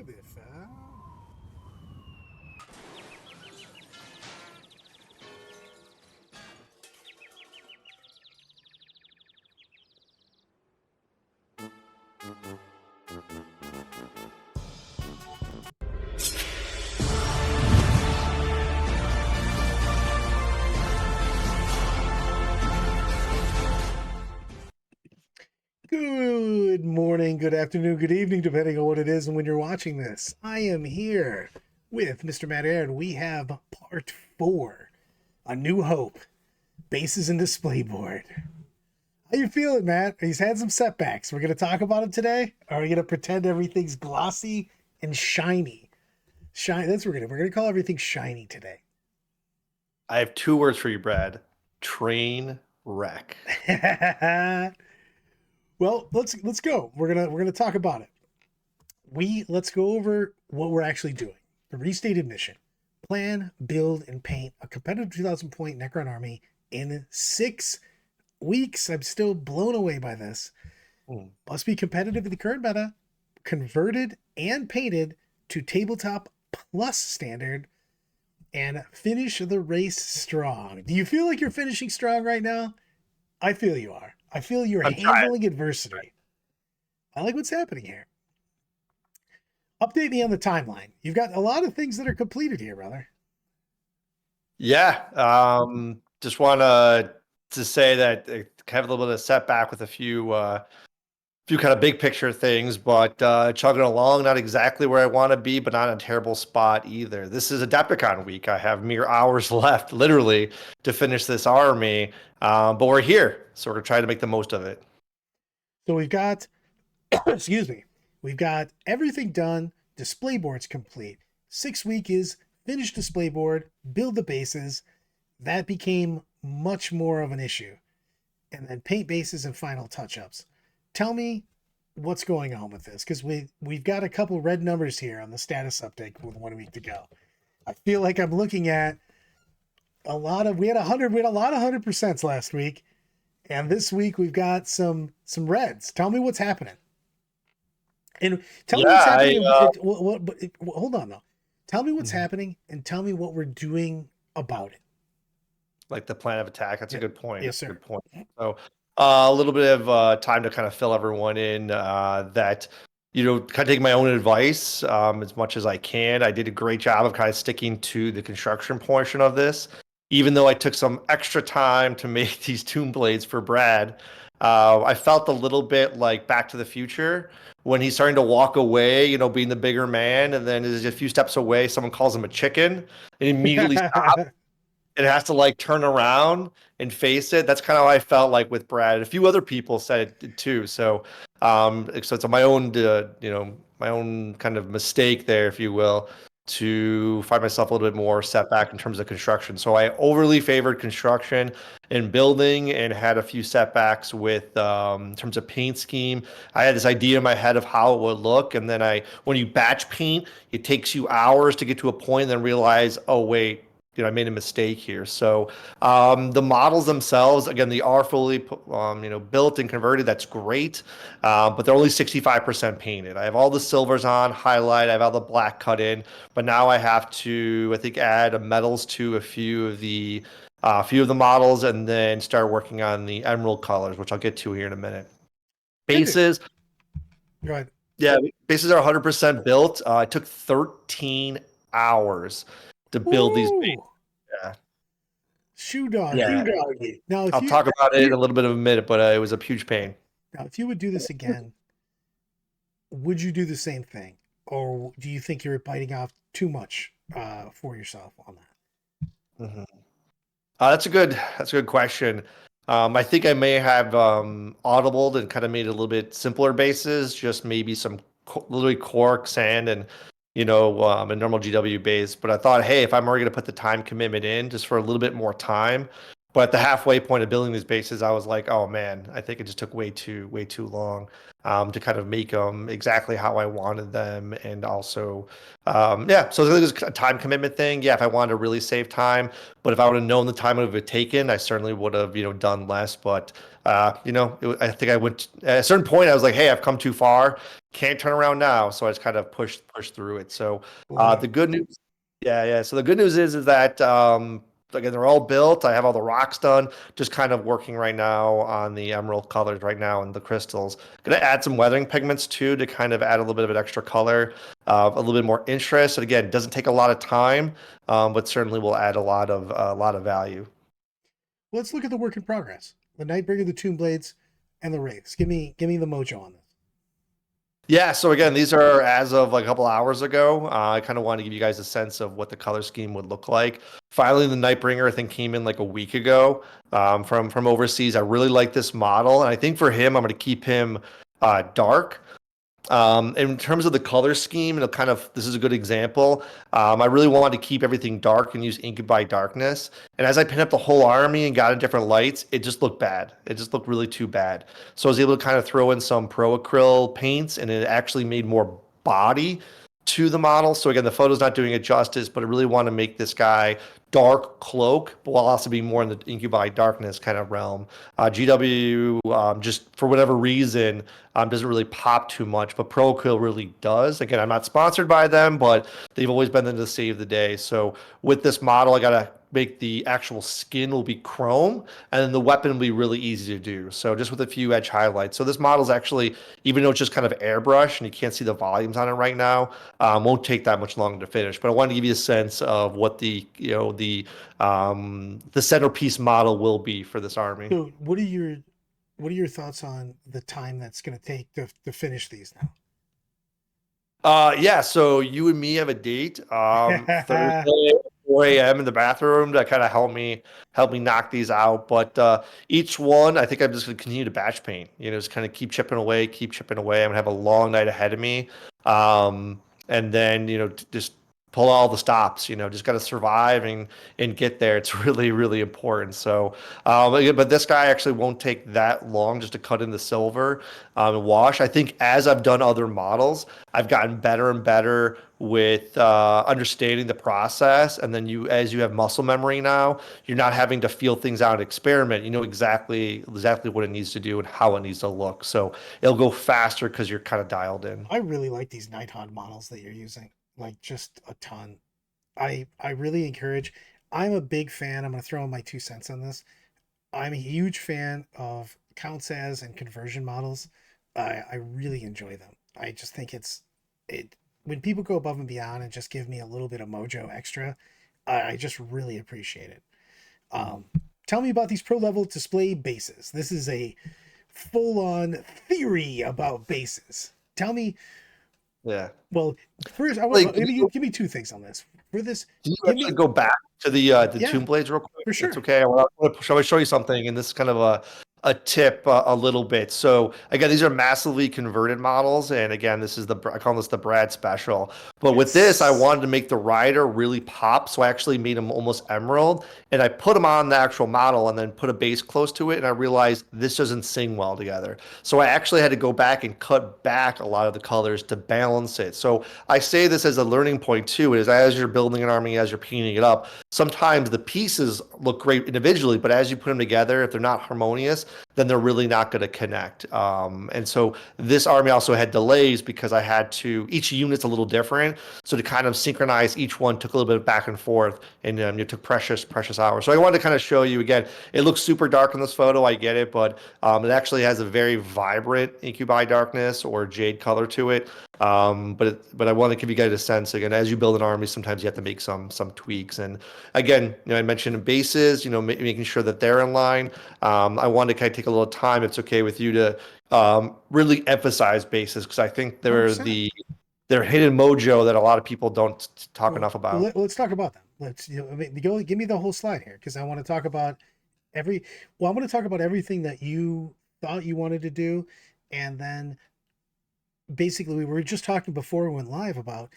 if Good morning, good afternoon, good evening, depending on what it is and when you're watching this. I am here with Mr. Matt Aaron. We have part 4, A New Hope, Bases and Display Board. How you feeling, Matt? He's had some setbacks. We're going to talk about it today? Or are we going to pretend everything's glossy and shiny? That's what we're going to call everything shiny today. I have 2 words for you, Brad. Train wreck. Well, let's go. We're gonna talk about it. Let's go over what we're actually doing. The restated mission: plan, build, and paint a competitive 2,000 point Necron army in 6 weeks. I'm still blown away by this. Must be competitive in the current meta, converted and painted to tabletop plus standard, and finish the race strong. Do you feel like you're finishing strong right now? I feel you are. I feel you're handling adversity. I like what's happening here. Update me on the timeline. You've got a lot of things that are completed here, brother. Yeah. Just want to say that I have a little bit of setback with a few kind of big picture things, but chugging along, not exactly where I want to be, but not in a terrible spot either. This is Adepticon week. I have mere hours left, literally, to finish this army, but we're here, so we're going to try to make the most of it. So we've got, excuse me, we've got everything done. Display board's complete. 6 week is finish display board, build the bases. That became much more of an issue. And then paint bases and final touch-ups. Tell me what's going on with this, because we've got a couple red numbers here on the status update with 1 week to go. I feel like I'm looking at we had a lot of 100% last week, and this week we've got some reds. Tell me what's happening. And tell me what's happening. Hold on though. Tell me what's happening and tell me what we're doing about it. Like the plan of attack. That's a good point. Yes, sir. Good point. So a little bit of time to kind of fill everyone in that, kind of take my own advice as much as I can. I did a great job of kind of sticking to the construction portion of this, even though I took some extra time to make these tomb blades for Brad. I felt a little bit like Back to the Future when he's starting to walk away, being the bigger man, and then is a few steps away, someone calls him a chicken, and immediately stops. It has to like turn around and face it. That's kind of how I felt like with Brad. A few other people said it too. So, it's my own, my own kind of mistake there, if you will, to find myself a little bit more setback in terms of construction. So I overly favored construction and building and had a few setbacks with in terms of paint scheme. I had this idea in my head of how it would look. And then when you batch paint, it takes you hours to get to a point and then realize, oh, wait, I made a mistake here. So the models themselves, again, they are fully, built and converted. That's great, but they're only 65% painted. I have all the silvers on, highlight. I have all the black cut in, but now I have to, I think, add metals to a few of the models, and then start working on the emerald colors, which I'll get to here in a minute. Bases. Go ahead. Yeah, bases are 100% built. It took 13 hours to build these bases. Yeah. Shoe dog. Yeah. Now, I'll talk about it in a little bit of a minute, but it was a huge pain. Now, if you would do this again, would you do the same thing? Or do you think you're biting off too much for yourself on that? Mm-hmm. That's a good question. I think I may have audibled and kind of made it a little bit simpler bases, just maybe some literally cork, sand, and a normal GW base. But I thought, hey, if I'm already going to put the time commitment in just for a little bit more time, but at the halfway point of building these bases, I was like, oh man, I think it just took way too long to kind of make them exactly how I wanted them. And also, so I think it was a time commitment thing. Yeah, if I wanted to really save time, but if I would have known the time it would have taken, I certainly would have, done less. But, I think I went at a certain point, I was like, hey, I've come too far. can't turn around now, so I just kind of push through it. So the Wow. good news, yeah. So the good news is that again they're all built. I have all the rocks done. Just kind of working right now on the emerald colors right now and the crystals. Gonna add some weathering pigments too to kind of add a little bit of an extra color, a little bit more interest. And again, it doesn't take a lot of time, but certainly will add a lot of value. Let's look at the work in progress. The Nightbringer, the Tomb Blades, and the Wraiths. Give me the mojo on this. Yeah, so again, these are as of like a couple hours ago. I kind of wanted to give you guys a sense of what the color scheme would look like. Finally, the Nightbringer I think came in like a week ago from overseas. I really like this model, and I think for him, I'm going to keep him dark. In terms of the color scheme, and kind of this is a good example. I really wanted to keep everything dark and use Incubi darkness. And as I pinned up the whole army and got in different lights, it just looked bad. It just looked really too bad. So I was able to kind of throw in some pro acryl paints, and it actually made more body to the model. So again, the photo's not doing it justice, but I really want to make this guy dark cloak, but while also being more in the Incubi darkness kind of realm. GW, just for whatever reason, doesn't really pop too much, but ProQuill really does. Again, I'm not sponsored by them, but they've always been there to save the day. So with this model, I gotta make the actual skin will be chrome, and then the weapon will be really easy to do. So just with a few edge highlights. So this model is actually, even though it's just kind of airbrush and you can't see the volumes on it right now, won't take that much longer to finish. But I wanted to give you a sense of what the centerpiece model will be for this army. So, what are your thoughts on the time that's going to take to finish these Yeah, so you and me have a date now? Thursday at 4 a.m. in the bathroom to kind of help me knock these out. But each one, I think I'm just gonna continue to batch paint. Just kind of keep chipping away, keep chipping away. I'm gonna have a long night ahead of me, and then just pull all the stops. Just gotta survive and get there. It's really really important. So, but this guy actually won't take that long just to cut in the silver and wash. I think as I've done other models. I've gotten better and better with understanding the process, and then as you have muscle memory now, you're not having to feel things out and experiment. You know exactly what it needs to do and how it needs to look. So it'll go faster because you're kind of dialed in. I really like these Nighthawk models that you're using, like just a ton. I really encourage. I'm a big fan. I'm going to throw in my 2 cents on this. I'm a huge fan of counts as and conversion models. I really enjoy them. I just think it when people go above and beyond and just give me a little bit of mojo extra, I just really appreciate it. Um, Tell me about these pro level display bases. This is a full on theory about bases. Tell me. Yeah. Well, first, Like, give me 2 things on this. For this, can you give actually me go back to the yeah, Tomb Blades real quick? for It's sure. okay. Shall I show you something? And this is kind of a tip a little bit. So again, these are massively converted models, and again, this is I call this the Brad Special. But with this, I Yes. wanted to make the rider really pop, so I actually made him almost emerald, and I put him on the actual model, and then put a base close to it, and I realized this doesn't sing well together. So I actually had to go back and cut back a lot of the colors to balance it. So I say this as a learning point too, is as you're building an army, as you're painting it up, sometimes the pieces look great individually, but as you put them together, if they're not harmonious, then they're really not going to connect. And so this army also had delays because I had to, each unit's a little different. So to kind of synchronize each one took a little bit of back and forth, and it took precious hours. So I wanted to kind of show you again, it looks super dark in this photo. I get it, but it actually has a very vibrant incubi darkness or jade color to it. But I want to give you guys a sense again, as you build an army, sometimes you have to make some tweaks. And again, I mentioned bases, making sure that they're in line. I wanted to kind of take a little time. It's okay with you to really emphasize bases because I think they're 100%. they're hidden mojo that a lot of people don't talk Well, enough about. let's talk about them. Let's go. Give me the whole slide here because I want to talk about every. Well, I want to talk about everything that you thought you wanted to do, and then basically we were just talking before we went live about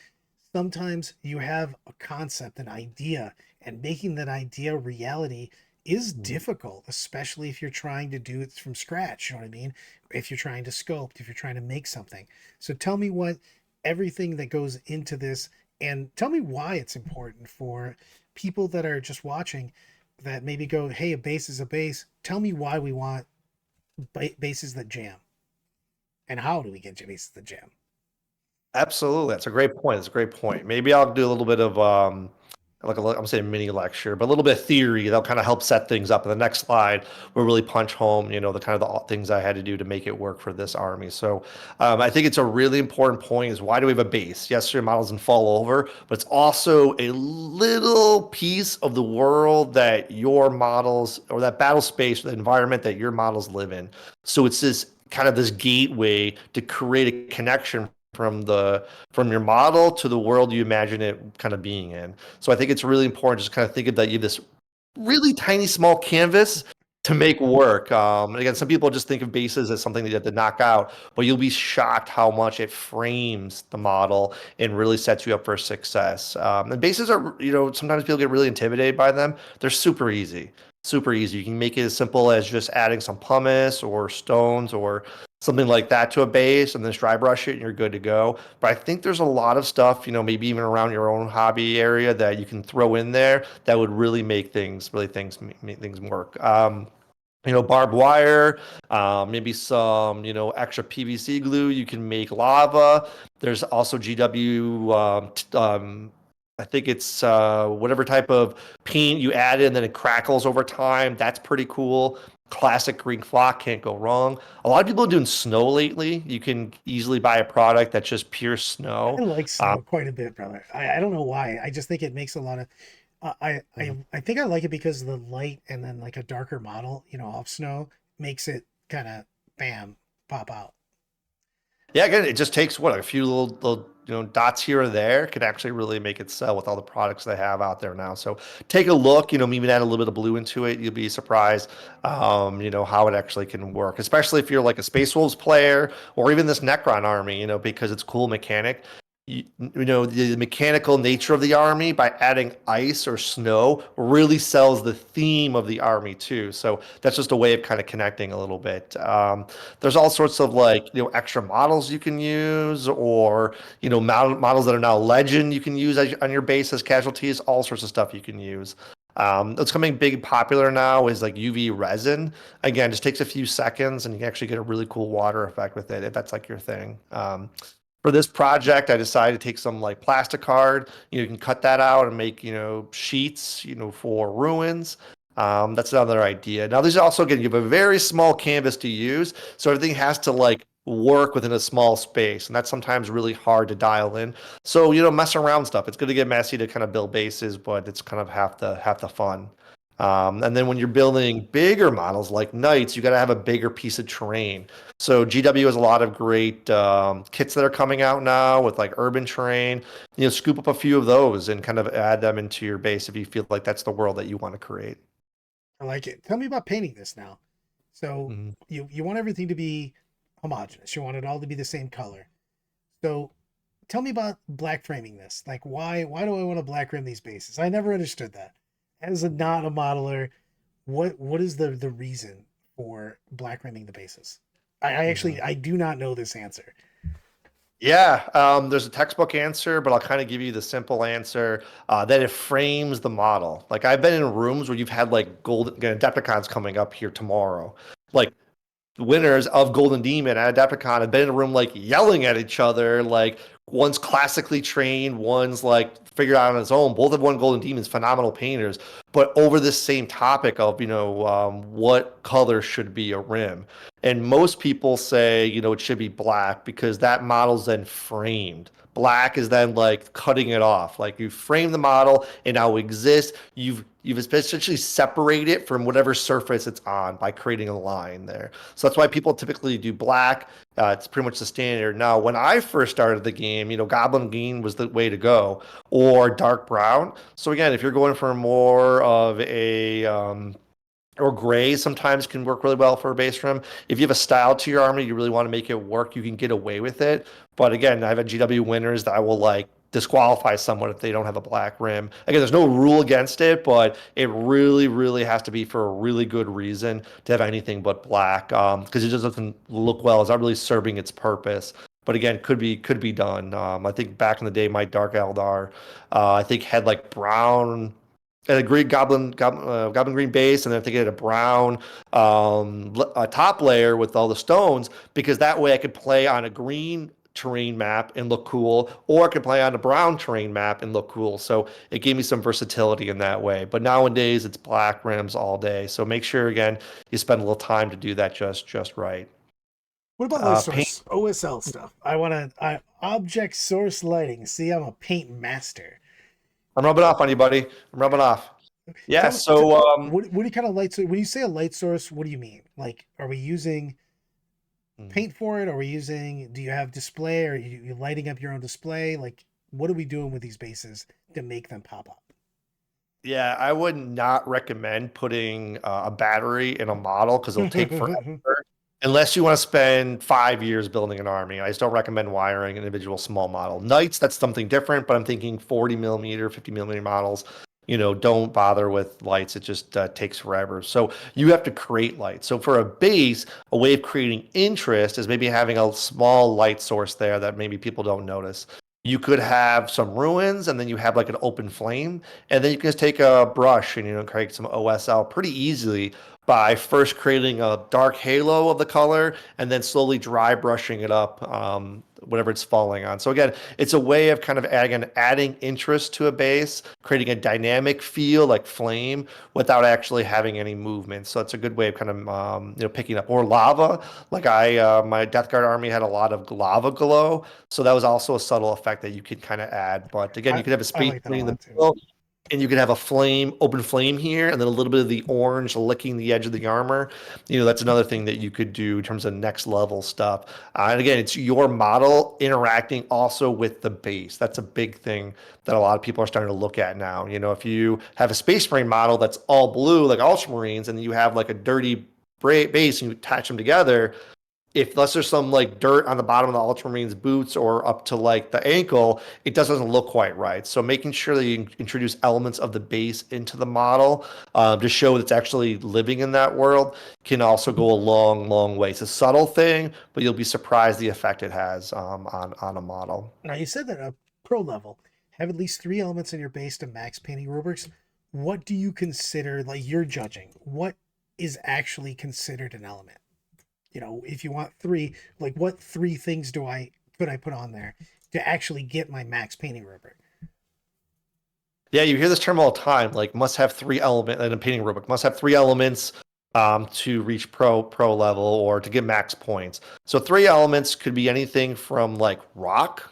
sometimes you have a concept, an idea, and making that idea reality is difficult, especially if you're trying to do it from scratch. You know what I mean? If you're trying to sculpt, if you're trying to make something. So tell me what everything that goes into this, and tell me why it's important for people that are just watching that maybe go, hey, a base is a base. Tell me why we want bases that jam, and how do we get bases that jam? Absolutely. That's a great point. That's a great point. Maybe I'll do a little bit of like I'm saying mini lecture, but a little bit of theory that'll kind of help set things up. And the next slide will really punch home, the kind of the things I had to do to make it work for this army. So I think it's a really important point is why do we have a base? Yes, your model doesn't fall over, but it's also a little piece of the world that your models or that battle space, the environment that your models live in. So it's this kind of this gateway to create a connection from your model to the world you imagine it kind of being in. So I think it's really important just kind of think of that you have this really tiny small canvas to make work. And again, some people just think of bases as something that you have to knock out, but you'll be shocked how much it frames the model and really sets you up for success. And bases are, sometimes people get really intimidated by them. They're super easy. Super easy. You can make it as simple as just adding some pumice or stones or something like that to a base and then dry brush it and you're good to go. But I think there's a lot of stuff, maybe even around your own hobby area that you can throw in there that would really make things work. Barbed wire, maybe some, extra PVC glue. You can make lava. There's also GW, I think it's whatever type of paint you add in, then it crackles over time. That's pretty cool. Classic Greek flock, can't go wrong. A lot of people are doing snow lately. You can easily buy a product that's just pure I snow. like Um, snow quite a bit, brother. I don't know why. I just think it makes a lot of. I think I like it because the light and then like a darker model, of snow makes it kind of bam pop out. Yeah, again, it just takes what a few little dots here or there could actually really make it sell with all the products they have out there now. So take a look, maybe add a little bit of blue into it. You'll be surprised, how it actually can work, especially if you're like a Space Wolves player or even this Necron army, because it's cool mechanic. The mechanical nature of the army by adding ice or snow really sells the theme of the army too. So that's just a way of kind of connecting a little bit. There's all sorts of like extra models you can use or models that are now legend you can use on your base as casualties, all sorts of stuff you can use. What's coming big popular now is like UV resin. Again, just takes a few seconds and you can actually get a really cool water effect with it if that's like your thing. For this project, I decided to take some like plastic card. You can cut that out and make, sheets, for ruins. That's another idea. Now, these also, again, you have a very small canvas to use, so everything has to like work within a small space, and that's sometimes really hard to dial in. So, mess around stuff. It's going to get messy to kind of build bases, but it's kind of half the fun. And then when you're building bigger models like knights, you got to have a bigger piece of terrain. So GW has a lot of great kits that are coming out now with like urban terrain. Scoop up a few of those and kind of add them into your base if you feel like that's the world that you want to create. I like it. Tell me about painting this now. So Mhm. you want everything to be homogeneous. You want it all to be the same color. So tell me about black framing this. Like why do I want to black frame these bases? I never understood that. As a not a modeler, what is the reason for black framing the bases? I Mhm. actually I do not know this answer. Yeah, there's a textbook answer, but I'll kind of give you the simple answer that it frames the model. Like I've been in rooms where you've had like golden again, Adepticon's coming up here tomorrow. Like winners of Golden Demon at Adepticon have been in a room like yelling at each other. Like one's classically trained, one's like figured out on his own. Both have won Golden Demons, phenomenal painters, but over this same topic of what color should be a rim. And most people say it should be black because that model's then framed. Black is then like cutting it off. Like you frame the model and now exists. You've essentially separated it from whatever surface it's on by creating a line there. So that's why people typically do black. It's pretty much the standard. Now, when I first started the game, Goblin Green was the way to go, or dark brown. So again, if you're going for more of a or gray sometimes can work really well for a base rim. If you have a style to your army, you really want to make it work, you can get away with it. But again, I've had GW winners that I will like disqualify someone if they don't have a black rim. Again, there's no rule against it, but it really, really has to be for a really good reason to have anything but black, because it just doesn't look well. It's not really serving its purpose. But again, could be done. I think back in the day, my Dark Eldar, I think had like brown and a green goblin green base, and then I think it had a brown a top layer with all the stones because that way I could play on a green terrain map and look cool, or I could play on a brown terrain map and look cool. So it gave me some versatility in that way. But nowadays it's black rims all day. So make sure again you spend a little time to do that just right. What about light Paint. source OSL stuff? I object source lighting. See, I'm a paint master. I'm rubbing off on you, buddy. I'm rubbing off. Yeah. Tell me, t- So what do you kind of light? So when you say a light source, what do you mean? Like, are we using mm, paint for it? Are we using? Do you have display? Or are you lighting up your own display? Like, what are we doing with these bases to make them pop up? yeah, I would not recommend putting a battery in a model because it'll take forever. Unless you want to spend 5 years building an army. I just don't recommend wiring an individual small model. Knights, that's something different, but I'm thinking 40 millimeter, 50 millimeter models. Don't bother with lights. It just takes forever. So you have to create lights. So for a base, a way of creating interest is maybe having a small light source there that maybe people don't notice. You could have some ruins and then you have like an open flame. And then you can just take a brush and, create some OSL pretty easily by first creating a dark halo of the color and then slowly dry brushing it up, whatever it's falling on. So again, it's a way of kind of adding interest to a base, creating a dynamic feel like flame without actually having any movement. So it's a good way of kind of picking up or lava. Like my Death Guard army had a lot of lava glow, so that was also a subtle effect that you could kind of add. But again, you I could have a I space like that a between the lot too. middle and you could have a open flame here, and then a little bit of the orange licking the edge of the armor. That's another thing that you could do in terms of next level stuff. And again, it's your model interacting also with the base. That's a big thing that a lot of people are starting to look at now. If you have a Space Marine model that's all blue, like Ultramarines, and you have like a dirty base and you attach them together, if unless there's some like dirt on the bottom of the Ultramarines boots or up to like the ankle, it doesn't look quite right. So making sure that you introduce elements of the base into the model to show that it's actually living in that world can also go a long, long way. It's a subtle thing, but you'll be surprised the effect it has on a model. Now you said that a pro level have at least 3 elements in your base to max painting rubrics. What do you consider like you're judging? What is actually considered an element? If you want three, like what 3 things could I put on there to actually get my max painting rubric? Yeah, you hear this term all the time, like must have 3 element in a painting rubric, must have 3 elements to reach pro level or to get max points. So 3 elements could be anything from like rock,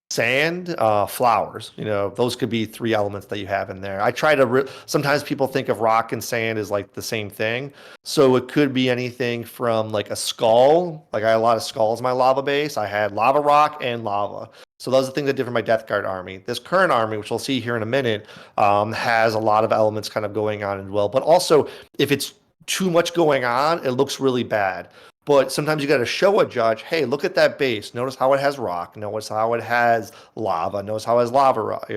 sand, flowers. Those could be 3 elements that you have in there. I try to sometimes people think of rock and sand as like the same thing. So it could be anything from like a skull. Like I had a lot of skulls in my lava base. I had lava rock and lava. So those are the things that differ my Death Guard army. This current army, which we'll see here in a minute, has a lot of elements kind of going on as well. But also, if it's too much going on, it looks really bad. But sometimes you got to show a judge, hey, look at that base. Notice how it has rock. Notice how it has lava. Notice how it has lava rock.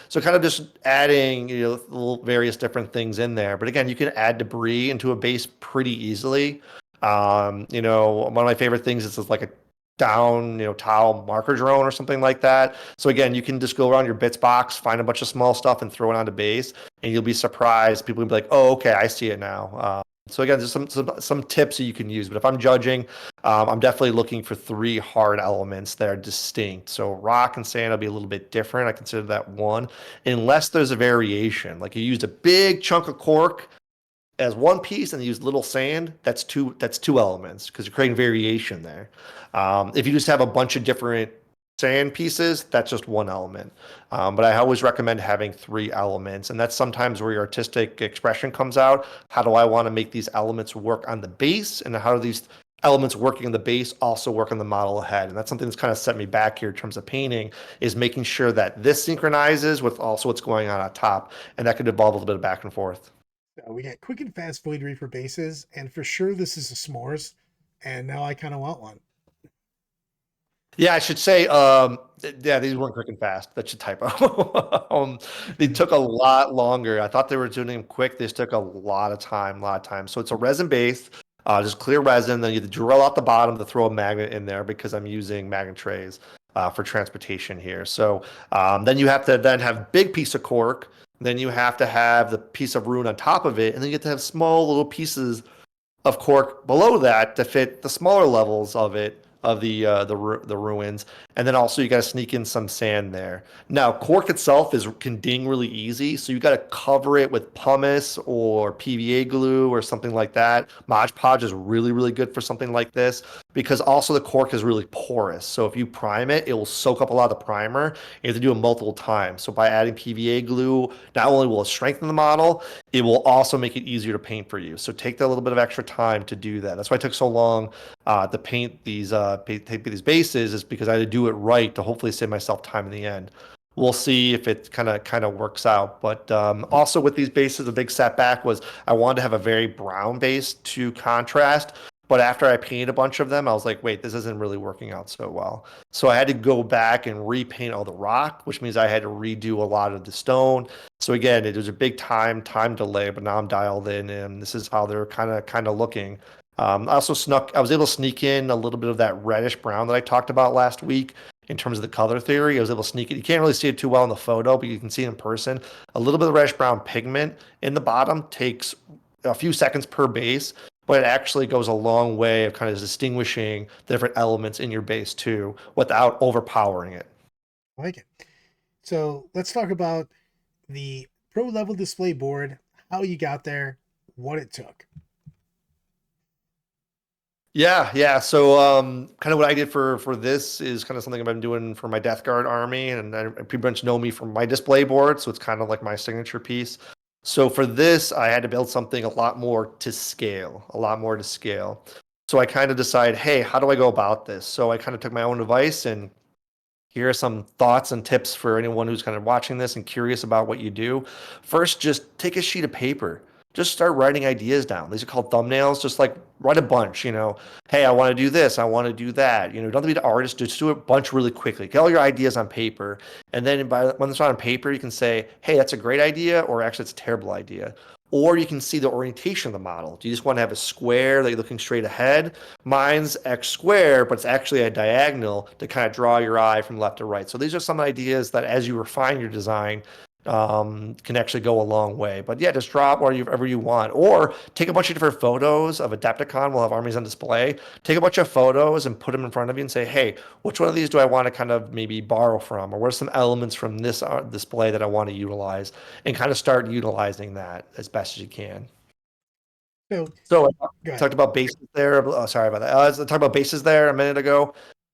So kind of just adding, little various different things in there. But again, you can add debris into a base pretty easily. One of my favorite things is like a down, tile marker drone or something like that. So again, you can just go around your bits box, find a bunch of small stuff and throw it onto base, and you'll be surprised. People will be like, oh, okay, I see it now. So again, there's some tips that you can use. But if I'm judging, I'm definitely looking for 3 hard elements that are distinct. So rock and sand will be a little bit different. I consider that one, unless there's a variation. Like you used a big chunk of cork as one piece and you use little sand. That's two elements because you're creating variation there. If you just have a bunch of different sand pieces, that's just 1 element. But I always recommend having 3 elements, and that's sometimes where your artistic expression comes out. How do I want to make these elements work on the base, and how do these elements working in the base also work on the model ahead? And that's something that's kind of set me back here in terms of painting, is making sure that this synchronizes with also what's going on top, and that could evolve a little bit of back and forth. We got quick and fast void reaper bases, and for sure this is a s'mores, and now I kind of want one. Yeah, I should say, yeah, these weren't quick and fast. That's a typo. They took a lot longer. I thought they were doing them quick. This took a lot of time. So it's a resin base, just clear resin. Then you have to drill out the bottom to throw a magnet in there because I'm using magnet trays for transportation here. So then you have to then have big piece of cork. Then you have to have the piece of rune on top of it, and then you get to have small little pieces of cork below that to fit the smaller levels of it of the ruins, and then also you got to sneak in some sand there. Now, cork itself is can ding really easy, so you got to cover it with pumice or PVA glue or something like that. Mod Podge is really good for something like this because also the cork is really porous. So if you prime it, it will soak up a lot of the primer. You have to do it multiple times. So by adding PVA glue, not only will it strengthen the model, it will also make it easier to paint for you. So take that little bit of extra time to do that. That's why it took so long to paint these bases, is because I had to do it right to hopefully save myself time in the end. We'll see if it kind of works out. But also with these bases, a big setback was I wanted to have a very brown base to contrast. But after I painted a bunch of them, I was like, wait, this isn't really working out so well. So I had to go back and repaint all the rock, which means I had to redo a lot of the stone. So again, it was a big time delay, but now I'm dialed in, and this is how they're kind of looking. I was able to sneak in a little bit of that reddish brown that I talked about last week in terms of the color theory. I was able to sneak it. You can't really see it too well in the photo, but you can see it in person. A little bit of reddish brown pigment in the bottom takes a few seconds per base, but it actually goes a long way of kind of distinguishing the different elements in your base too without overpowering it. I like it. So let's talk about the pro level display board, how you got there, what it took. Yeah. So, kind of what I did for this is kind of something I've been doing for my Death Guard army, and pretty much know me from my display board, so it's kind of like my signature piece. So for this, I had to build something a lot more to scale, a lot more to scale. So I kind of decided, hey, how do I go about this? So I kind of took my own advice, and here are some thoughts and tips for anyone who's kind of watching this and curious about what you do. First, just take a sheet of paper. Just start writing ideas down. These are called thumbnails. Just like write a bunch, Hey, I want to do this. I want to do that. Don't have to be an artist. Just do a bunch really quickly. Get all your ideas on paper. And then when it's on paper, you can say, hey, that's a great idea, or actually, it's a terrible idea. Or you can see the orientation of the model. Do you just want to have a square that you're looking straight ahead? Mine's X square, but it's actually a diagonal to kind of draw your eye from left to right. So these are some ideas that as you refine your design, can actually go a long way. But yeah, just draw wherever you want, or take a bunch of different photos of Adepticon. We'll have armies on display. Take a bunch of photos and put them in front of you and say, hey, which one of these do I want to kind of maybe borrow from, or what are some elements from this display that I want to utilize, and kind of start utilizing that as best as you can. So So I go ahead. talked about bases there. Oh, sorry about that. I talked about bases there a minute ago.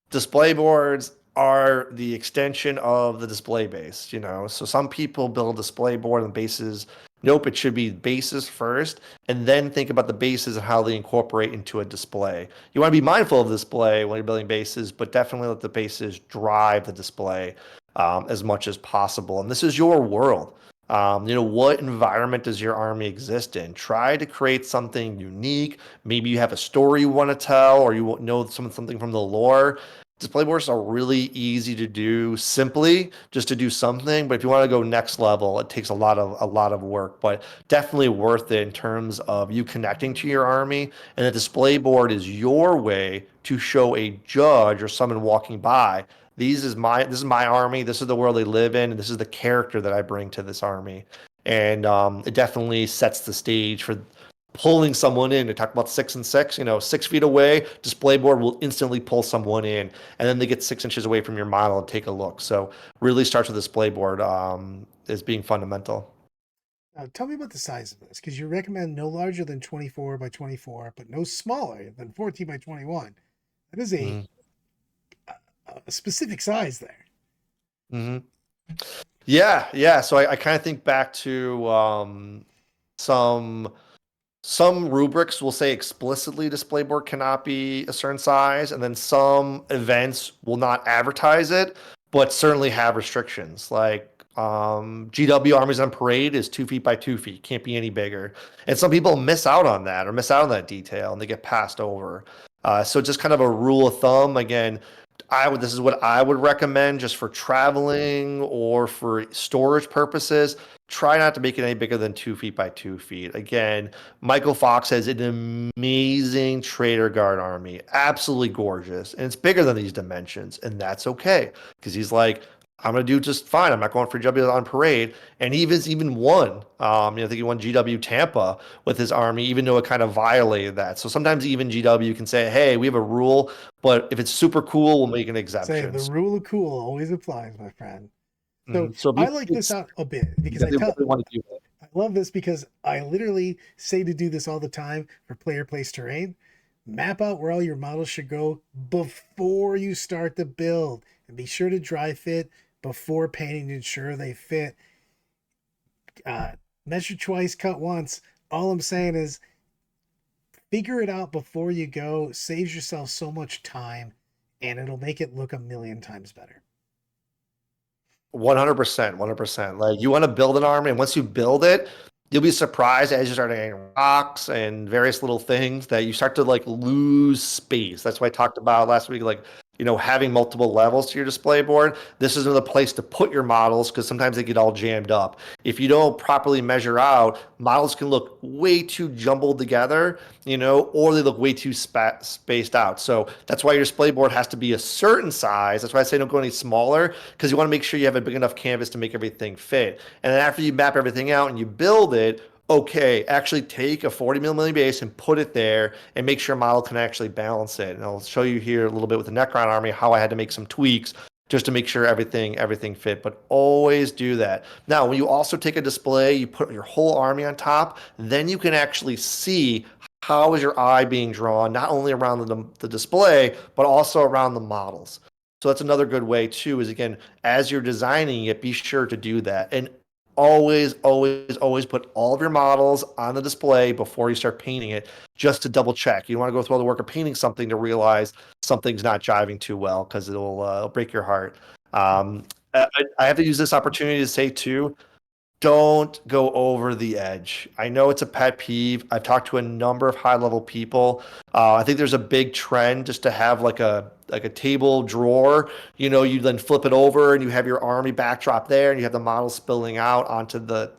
Display boards are the extension of the display base. So some people build a display board and bases. Nope, it should be bases first, and then think about the bases and how they incorporate into a display. You want to be mindful of the display when you're building bases, but definitely let the bases drive the display as much as possible. And this is your world. What environment does your army exist in? Try to create something unique. Maybe you have a story you want to tell, or you know something from the lore. Display boards are really easy to do simply, just to do something. But if you want to go next level, it takes a lot of work. But definitely worth it in terms of you connecting to your army. And the display board is your way to show a judge or someone walking by, this is my army. This is the world they live in, and this is the character that I bring to this army. And it definitely sets the stage for pulling someone in. To talk about 6 and 6. 6 feet away, display board will instantly pull someone in, and then they get 6 inches away from your model and take a look. So really starts with the display board as being fundamental. Now tell me about the size of this, because you recommend no larger than 24 by 24, but no smaller than 14 by 21. That is hmm a specific size there. hmm Yeah. So I kind of think back to some some rubrics will say explicitly display board cannot be a certain size, and then some events will not advertise it, but certainly have restrictions. Like GW Armies on Parade is 2 feet by 2 feet, can't be any bigger. And some people miss out on that or miss out on that detail, and they get passed over. So just kind of a rule of thumb. Again, this is what I would recommend just for traveling or for storage purposes. Try not to make it any bigger than 2 feet by 2 feet. Again, Michael Fox has an amazing Trader Guard army, absolutely gorgeous, and it's bigger than these dimensions, and that's okay because he's like, I'm gonna do just fine. I'm not going for GW on parade. And he even won. I think he won GW Tampa with his army, even though it kind of violated that. So sometimes even GW can say, "Hey, we have a rule, but if it's super cool, we'll make an Say exception." the rule of cool always applies, my friend. So So I like this it's out a bit because because they really want to do it. I love this because I literally say to do this all the time for player place terrain. Map out where all your models should go before you start the build, and be sure to dry fit before painting to ensure they fit. Uh, Measure twice, cut once. All I'm saying is figure it out before you go. Saves yourself so much time, and it'll make it look a million times better. 100%, 100%. Like you want to build an army, and once you build it, you'll be surprised as you start getting rocks and various little things that you start to like lose space. That's what I talked about last week. Like, having multiple levels to your display board. This is another place to put your models because sometimes they get all jammed up. If you don't properly measure out, models can look way too jumbled together, or they look way too spaced out. So that's why your display board has to be a certain size. That's why I say don't go any smaller because you want to make sure you have a big enough canvas to make everything fit. And then after you map everything out and you build it, okay, actually take a 40 millimeter base and put it there and make sure a model can actually balance it. And I'll show you here a little bit with the Necron army how I had to make some tweaks just to make sure everything fit. But always do that. Now, when you also take a display, you put your whole army on top, then you can actually see how is your eye being drawn, not only around the display, but also around the models. So that's another good way too, is again, as you're designing it, be sure to do that. And always, always, always put all of your models on the display before you start painting it, just to double check. You don't want to go through all the work of painting something to realize something's not jiving too well because it'll break your heart. I have to use this opportunity to say too, don't go over the edge. I know it's a pet peeve. I've talked to a number of high level people. I think there's a big trend just to have like a table drawer. You then flip it over and you have your army backdrop there, and you have the model spilling out onto the.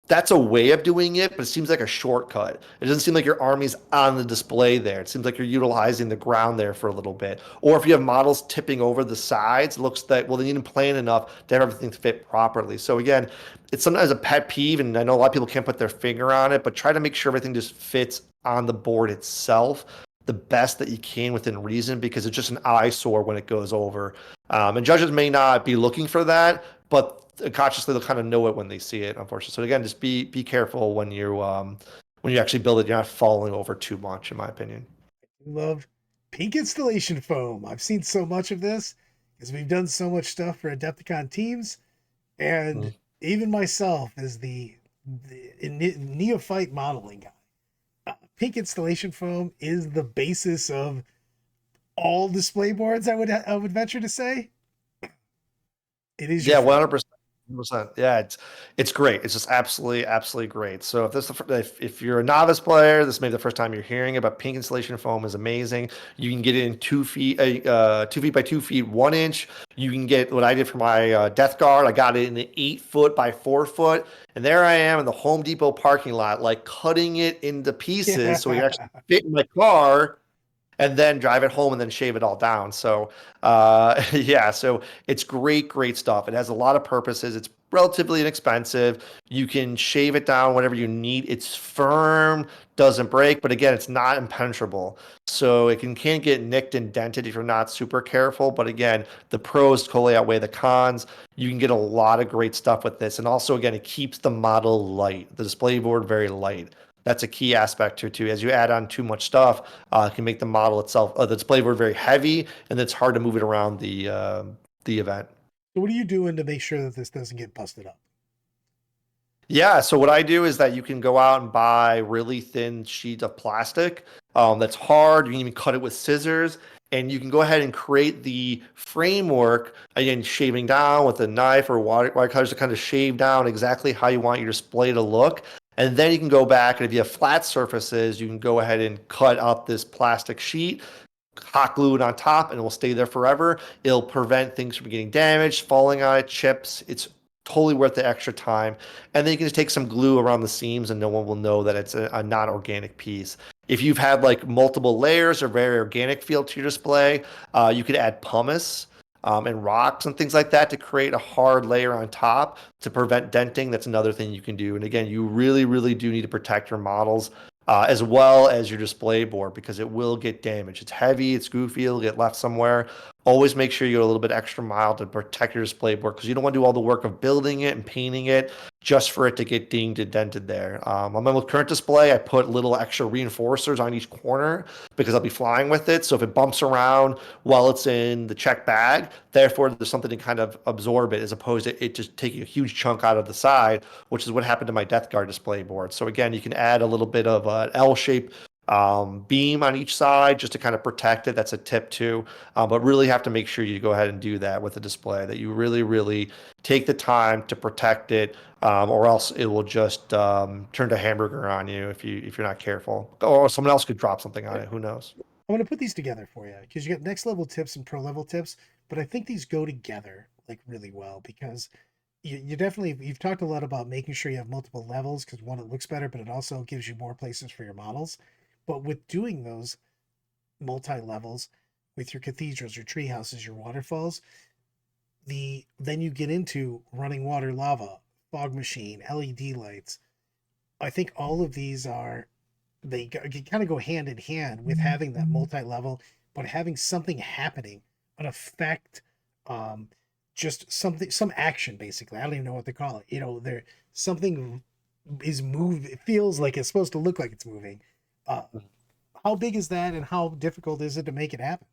That's a way of doing it, but it seems like a shortcut. It doesn't seem like your army's on the display there. It seems like you're utilizing the ground there for a little bit. Or if you have models tipping over the sides, it looks like, well, they didn't plan enough to have everything fit properly. So again, it's sometimes a pet peeve, and I know a lot of people can't put their finger on it, but try to make sure everything just fits on the board itself the best that you can within reason, because it's just an eyesore when it goes over. And judges may not be looking for that, but consciously they'll kind of know it when they see it, unfortunately. So again, just be careful when you actually build it. You're not falling over too much, in my opinion. Love pink installation foam. I've seen so much of this because we've done so much stuff for Adepticon teams, and Mhm. even myself as the neophyte modeling guy. Pink installation foam is the basis of all display boards. I would venture to say it is your Yeah, friend. 100%. Yeah, it's great. It's just absolutely, absolutely great. So if you're a novice player, this may be the first time you're hearing about pink insulation foam is amazing. You can get it in 2 feet, 2 feet by 2 feet, 1 inch. You can get what I did for my Death Guard. I got it in the 8 foot by 4 foot, and there I am in the Home Depot parking lot, like cutting it into pieces so it can actually Yeah. fit in my car and then drive it home and then shave it all down. So, yeah, so it's great, great stuff. It has a lot of purposes. It's relatively inexpensive. You can shave it down whenever you need. It's firm, doesn't break, but again, it's not impenetrable. So it can't get nicked and dented if you're not super careful. But again, the pros totally outweigh the cons. You can get a lot of great stuff with this. And also, again, it keeps the model light, the display board very light. That's a key aspect here too. As you add on too much stuff, it can make the model itself, the display board, very heavy, and it's hard to move it around the event. So what are you doing to make sure that this doesn't get busted up? Yeah, so what I do is that you can go out and buy really thin sheets of plastic that's hard. You can even cut it with scissors, and you can go ahead and create the framework, again, shaving down with a knife or wire cutters to kind of shave down exactly how you want your display to look. And then you can go back, and if you have flat surfaces, you can go ahead and cut up this plastic sheet, hot glue it on top, and it will stay there forever. It'll prevent things from getting damaged, falling on it, chips. It's totally worth the extra time. And then you can just take some glue around the seams, and no one will know that it's a non-organic piece. If you've had like multiple layers or very organic feel to your display, you could add pumice. and rocks and things like that to create a hard layer on top to prevent denting. That's another thing you can do. And again, you really, really do need to protect your models as well as your display board because it will get damaged. It's heavy, it's goofy, it'll get left somewhere. Always make sure you go a little bit extra mile to protect your display board because you don't want to do all the work of building it and painting it just for it to get dinged and dented there. On my current display, I put little extra reinforcers on each corner because I'll be flying with it. So if it bumps around while it's in the check bag, therefore there's something to kind of absorb it as opposed to it just taking a huge chunk out of the side, which is what happened to my Death Guard display board. So again, you can add a little bit of an L-shape beam on each side just to kind of protect it. That's a tip too. But really have to make sure you go ahead and do that with the display, that you really, really take the time to protect it, or else it will just turn to hamburger on you if you're not careful. Or someone else could drop something on it. Who knows? I'm going to put these together for you because you get next level tips and pro level tips, but I think these go together like really well because you definitely you've talked a lot about making sure you have multiple levels because one, it looks better, but it also gives you more places for your models. But with doing those multi levels with your cathedrals, your tree houses, your waterfalls, then you get into running water lava, fog machine, LED lights. I think all of these are kind of go hand in hand with having that multi-level, but having something happening, an effect, um, just something, some action basically. I don't even know what to call it. There something is moved. It feels like it's supposed to look like it's moving. Uh, how big is that, and how difficult is it to make it happen?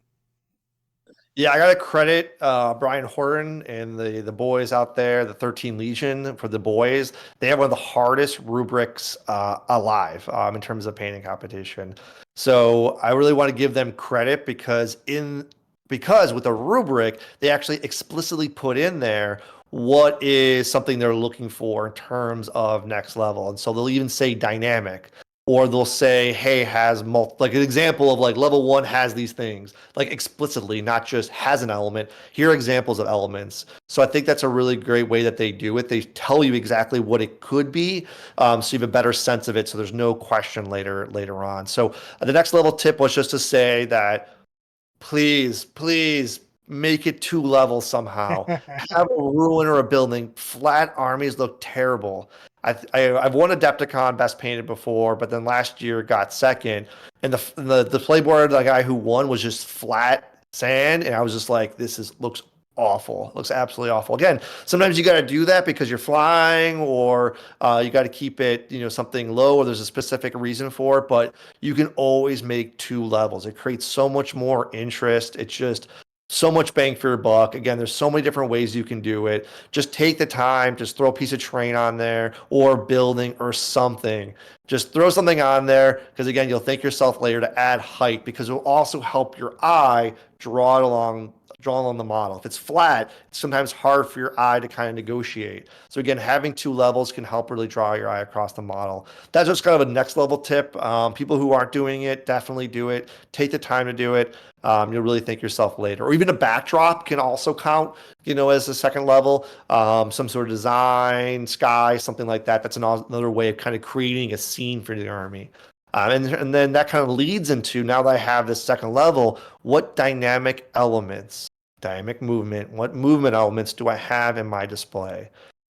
Yeah, I gotta credit Brian Horton and the boys out there, the 13 Legion for the boys. They have one of the hardest rubrics alive in terms of painting competition. So I really want to give them credit because with the rubric, they actually explicitly put in there what is something they're looking for in terms of next level. And so they'll even say dynamic or they'll say, hey, has like an example of like level one has these things, like explicitly, not just has an element. Here are examples of elements. So I think that's a really great way that they do it. They tell you exactly what it could be, so you have a better sense of it. So there's no question later on. So the next level tip was just to say that please, please make it two levels somehow. Have a ruin or a building. Flat armies look terrible. I've won Adepticon Best Painted before, but then last year got second, and the playboard, the guy who won was just flat sand, and I was just like, looks awful. Looks absolutely awful. Again, sometimes you got to do that because you're flying, or you got to keep it, something low, or there's a specific reason for it. But you can always make two levels. It creates so much more interest. It's just so much bang for your buck. Again, there's so many different ways you can do it. Just take the time, just throw a piece of terrain on there or building or something. Just throw something on there because again, you'll thank yourself later to add height because it will also help your eye draw along the model. If it's flat, it's sometimes hard for your eye to kind of negotiate. So again, having two levels can help really draw your eye across the model. That's just kind of a next level tip. People who aren't doing it, definitely do it. Take the time to do it. You'll really thank yourself later. Or even a backdrop can also count, as a second level. Some sort of design, sky, something like that. That's another way of kind of creating a scene for the army. And then that kind of leads into now that I have this second level, what dynamic movement, what movement elements do I have in my display?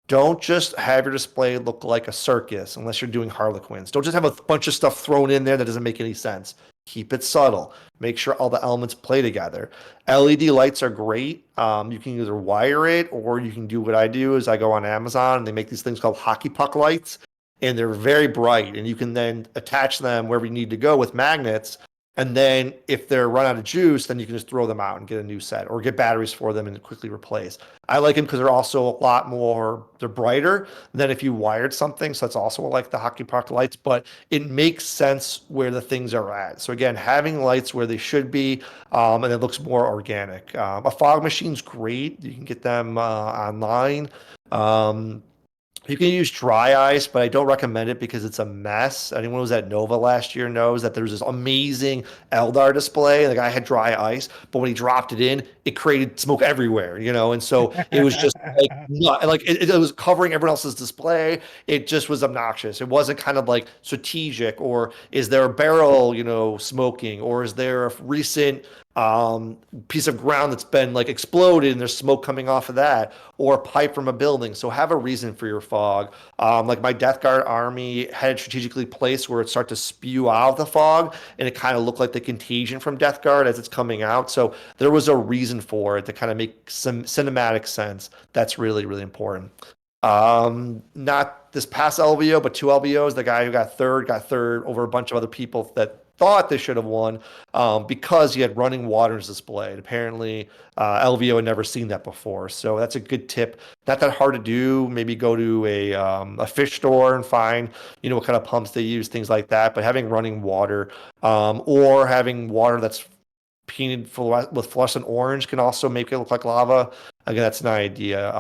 Don't just have your display look like a circus unless you're doing Harlequins. Don't just have a bunch of stuff thrown in there that doesn't make any sense. Keep it subtle. Make sure all the elements play together. LED lights are great. You can either wire it or you can do what I do is I go on Amazon and they make these things called hockey puck lights and they're very bright and you can then attach them wherever you need to go with magnets. And then if they're run out of juice, then you can just throw them out and get a new set or get batteries for them and quickly replace. I like them because they're also a lot more, they're brighter than if you wired something. So that's also like the hockey puck lights, but it makes sense where the things are at. So again, having lights where they should be, and it looks more organic. A fog machine's great. You can get them online. You can use dry ice, but I don't recommend it because it's a mess. Anyone who was at Nova last year knows that there's this amazing Eldar display. The guy had dry ice, but when he dropped it in, it created smoke everywhere, and so it was just like not, like it was covering everyone else's display. It just was obnoxious. It wasn't kind of like strategic, or is there a barrel, smoking, or is there a recent piece of ground that's been like exploded and there's smoke coming off of that, or a pipe from a building. So have a reason for your fog. Like my Death Guard army had it strategically placed where it started to spew out of the fog, and it kind of looked like the contagion from Death Guard as it's coming out. So there was a reason for it to kind of make some cinematic sense. That's really, really important. Not this past LVO, but two LVOs. The guy who got third over a bunch of other people that thought they should have won because he had running waters displayed. Apparently, LVO had never seen that before. So that's a good tip. Not that hard to do. Maybe go to a fish store and find, what kind of pumps they use, things like that. But having running water or having water that's painted with fluorescent orange can also make it look like lava. Again, that's an idea.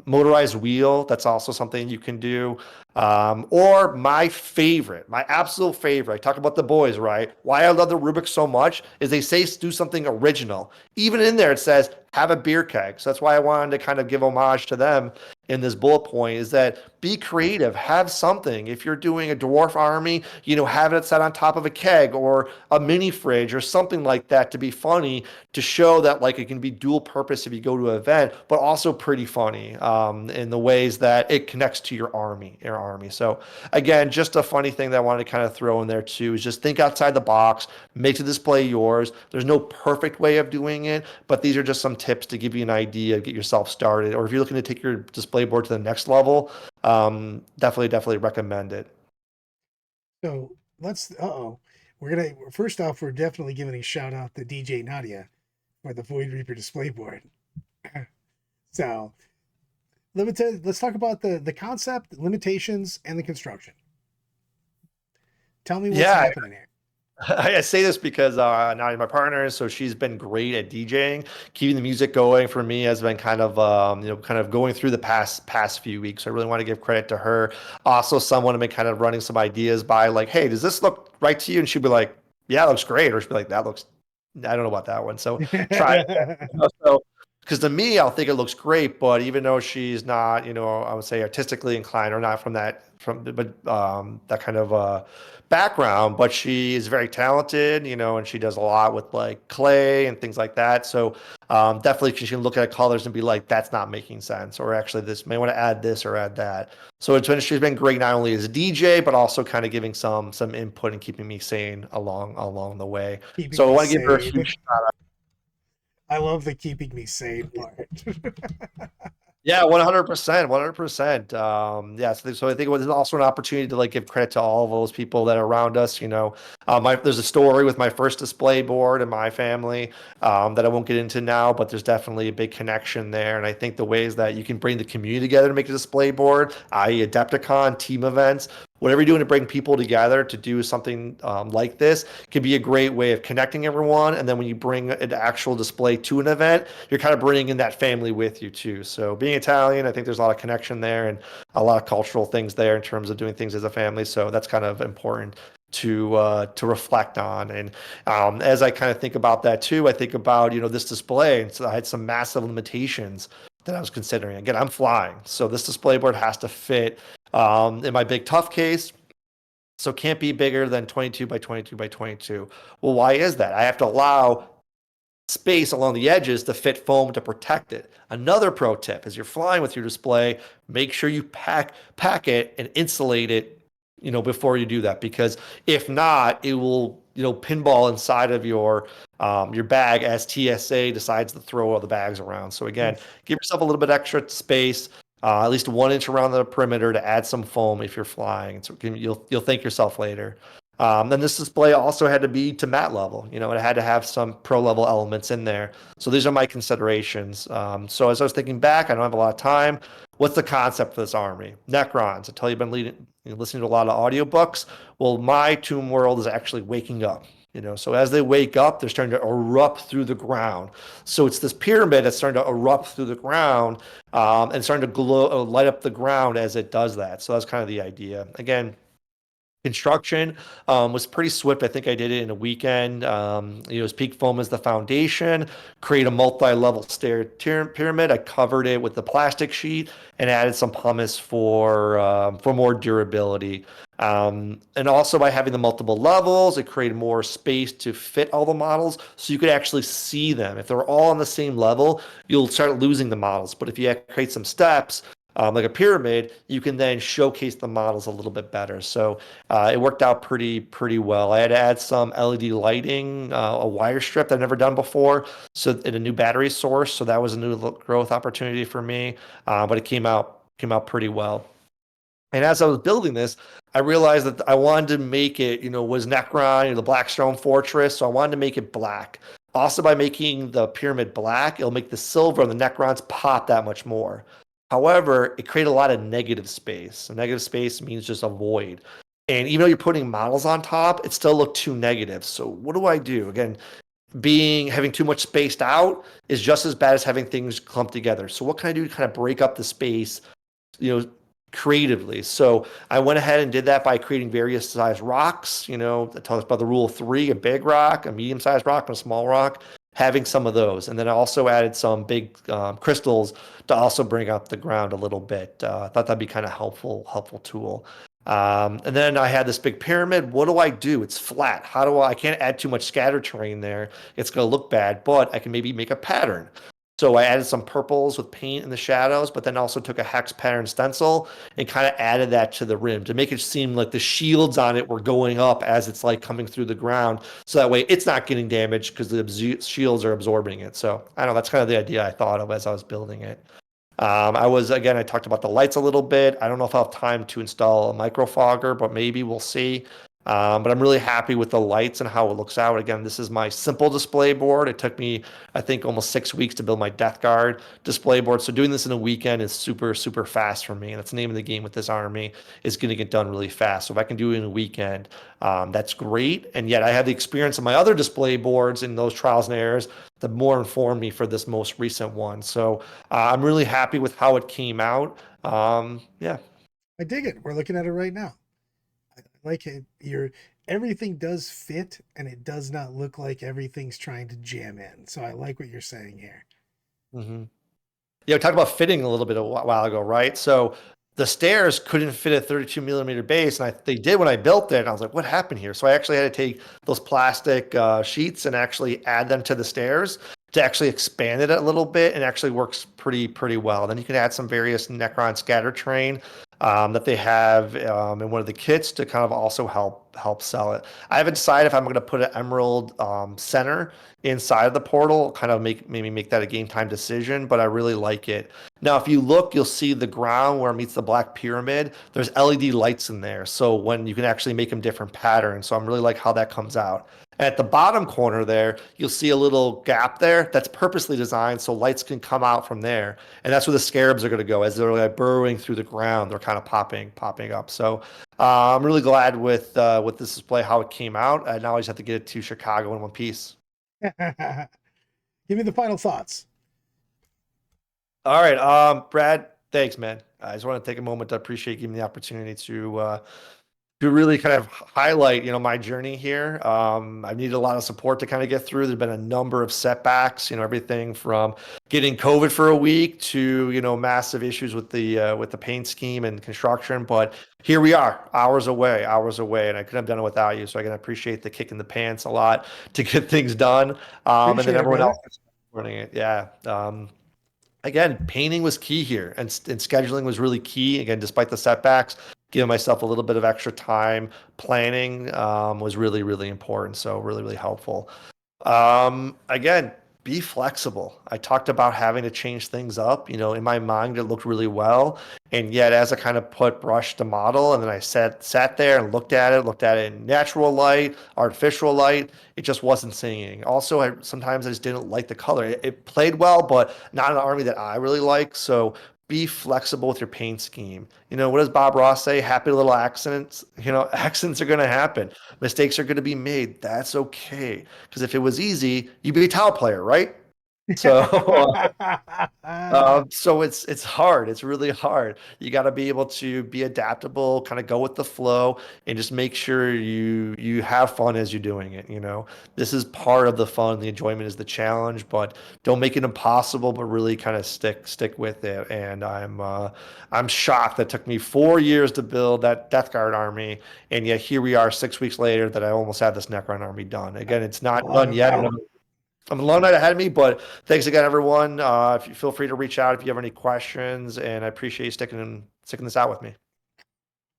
Motorized wheel, that's also something you can do. Or my favorite, my absolute favorite, I talk about the boys, right? Why I love the Rubik so much is they say do something original. Even in there, it says have a beer keg. So that's why I wanted to kind of give homage to them in this bullet point is that be creative, have something. If you're doing a dwarf army, have it set on top of a keg or a mini fridge or something like that to be funny, to show that like it can be dual purpose if you go to an event, but also pretty funny in the ways that it connects to your army. So again, just a funny thing that I wanted to kind of throw in there too is just think outside the box, make the display yours. There's no perfect way of doing it, but these are just some tips to give you an idea, get yourself started. Or if you're looking to take your display board to the next level, definitely recommend it. So first off, we're definitely giving a shout out to DJ Nadia for the Void Reaper display board. So let's talk about the concept, limitations, and the construction. Tell me what's Yeah, happening here. I say this because Nadia, my partner, so she's been great at DJing. Keeping the music going for me has been kind of kind of going through the past few weeks. So I really want to give credit to her. Also, someone to be kind of running some ideas by, like, hey, does this look right to you? And she'd be like, yeah, it looks great. Or she'd be like, that looks, I don't know about that one. So try it. So because to me, I'll think it looks great, but even though she's not, I would say artistically inclined or not but that kind of background, but she is very talented, and she does a lot with like clay and things like that. So definitely she can look at colors and be like, that's not making sense, or actually this may want to add this or add that. So she's been great not only as a DJ, but also kind of giving some input and keeping me sane along the way. Keeping So I me want to give her a sane. huge I love the keeping me sane part. Yeah, 100%, 100%. Yeah, so I think it was also an opportunity to like give credit to all of those people that are around us. There's a story with my first display board and my family that I won't get into now, but there's definitely a big connection there. And I think the ways that you can bring the community together to make a display board, i.e., Adepticon, team events, whatever you're doing to bring people together to do something like this can be a great way of connecting everyone. And then when you bring an actual display to an event, you're kind of bringing in that family with you too. So being Italian, I think there's a lot of connection there and a lot of cultural things there in terms of doing things as a family. So that's kind of important to reflect on. And as I kind of think about that too, I think about this display. And so I had some massive limitations that I was considering. Again, I'm flying, so this display board has to fit in my big tough case. So can't be bigger than 22 by 22 by 22. Well, why is that? I have to allow space along the edges to fit foam to protect it. Another pro tip is you're flying with your display, make sure you pack it and insulate it, before you do that, because if not, it will, pinball inside of your bag as TSA decides to throw all the bags around. So again, give yourself a little bit extra space, at least 1 inch around the perimeter to add some foam if you're flying. So you'll thank yourself later. Then this display also had to be to mat level. It had to have some pro level elements in there. So these are my considerations. So as I was thinking back, I don't have a lot of time. What's the concept for this army? Necrons. I tell you, I've been listening to a lot of audiobooks. Well, my tomb world is actually waking up. So as they wake up, they're starting to erupt through the ground. So it's this pyramid that's starting to erupt through the ground and starting to light up the ground as it does that. So that's kind of the idea. Again, Construction was pretty swift. I think I did it in a weekend. It's peak foam as the foundation, create a multi-level stair pyramid. I covered it with the plastic sheet and added some pumice for more durability. And also by having the multiple levels, it created more space to fit all the models, so you could actually see them. If they're all on the same level, you'll start losing the models. But if you create some steps, like a pyramid, you can then showcase the models a little bit better. So it worked out pretty well. I had to add some LED lighting, a wire strip that I've never done before, so and a new battery source. So that was a new growth opportunity for me, but it came out pretty well. And as I was building this, I realized that I wanted to make it, was Necron, the Blackstone Fortress, so I wanted to make it black. Also, by making the pyramid black, it'll make the silver and the Necrons pop that much more. However, it created a lot of negative space. So negative space means just a void. And even though you're putting models on top, it still looked too negative. So what do I do? Again, having too much spaced out is just as bad as having things clumped together. So what can I do to kind of break up the space, you know, creatively? So I went ahead and did that by creating various size rocks. That tells us about the rule of three: a big rock, a medium-sized rock, and a small rock. Having some of those, and then I also added some big crystals to also bring up the ground a little bit. I thought that'd be kind of helpful tool. And then I had this big pyramid. What do I do? It's flat. I can't add too much scatter terrain there. It's going to look bad, but I can maybe make a pattern. So I added some purples with paint in the shadows, but then also took a hex pattern stencil and kind of added that to the rim to make it seem like the shields on it were going up as it's like coming through the ground. So that way it's not getting damaged because the shields are absorbing it. So I don't know. That's kind of the idea I thought of as I was building it. I talked about the lights a little bit. I don't know if I'll have time to install a microfogger, but maybe we'll see. But I'm really happy with the lights and how it looks out. Again, this is my simple display board. It took me, I think, almost 6 weeks to build my Death Guard display board. So doing this in a weekend is super, super fast for me. And that's the name of the game with this army, is going to get done really fast. So if I can do it in a weekend, that's great. And yet I have the experience of my other display boards in those trials and errors that more informed me for this most recent one. So I'm really happy with how it came out. Yeah. I dig it. We're looking at it right now. I like it. Everything does fit, and it does not look like everything's trying to jam in. So I like what you're saying here. hmm Yeah, we talked about fitting a little bit a while ago, right? So the stairs couldn't fit a 32 millimeter base, and they did when I built it. And I was like, what happened here? So I actually had to take those plastic sheets and actually add them to the stairs to actually expand it a little bit, and actually works pretty well. Then you can add some various Necron scatter terrain that they have in one of the kits to kind of also help sell it. I haven't decided if I'm going to put an emerald center inside of the portal, kind of maybe make that a game time decision, but I really like it. Now, if you look, you'll see the ground where it meets the black pyramid. There's LED lights in there, so when you can actually make them different patterns. So I'm really like how that comes out. At the bottom corner there, you'll see a little gap there that's purposely designed so lights can come out from there, and that's where the scarabs are going to go as they're like burrowing through the ground. They're kind of popping up. So I'm really glad with this display how it came out. And now I just have to get it to Chicago in one piece. Give me the final thoughts. All right, Brad, thanks, man. I just want to take a moment to appreciate giving me the opportunity to really kind of highlight, my journey here. I've needed a lot of support to kind of get through. There's been a number of setbacks, everything from getting COVID for a week to, massive issues with the paint scheme and construction. But here we are, hours away, and I couldn't have done it without you. So I can appreciate the kick in the pants a lot to get things done. And then Appreciate it, everyone brother. else running it. Yeah. Again, painting was key here, and scheduling was really key. Again, despite the setbacks, giving myself a little bit of extra time planning was really important. So really helpful. Again, be flexible. I talked about having to change things up. In my mind, it looked really well, and yet as I kind of brushed the model, and then I sat there and looked at it in natural light, artificial light, it just wasn't singing. Also, sometimes I just didn't like the color. It played well, but not an army that I really like. So be flexible with your paint scheme. What does Bob Ross say? Happy little accidents. Accidents are going to happen. Mistakes are going to be made. That's okay. Because if it was easy, you'd be a towel player, right? So so it's hard. It's really hard. You got to be able to be adaptable, kind of go with the flow, and just make sure you have fun as you're doing it. This is part of the fun. The enjoyment is the challenge, but don't make it impossible. But really kind of stick with it. And I'm shocked that it took me 4 years to build that Death Guard army, and yet here we are 6 weeks later that I almost had this Necron army done. Again, it's I not love done it, yet. man. I'm a long night ahead of me, but thanks again, everyone. If you feel free to reach out if you have any questions, and I appreciate you sticking this out with me.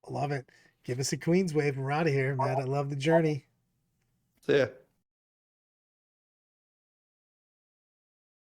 I love it. Give us a Queens wave and we're out of here, man. I love the journey. See ya.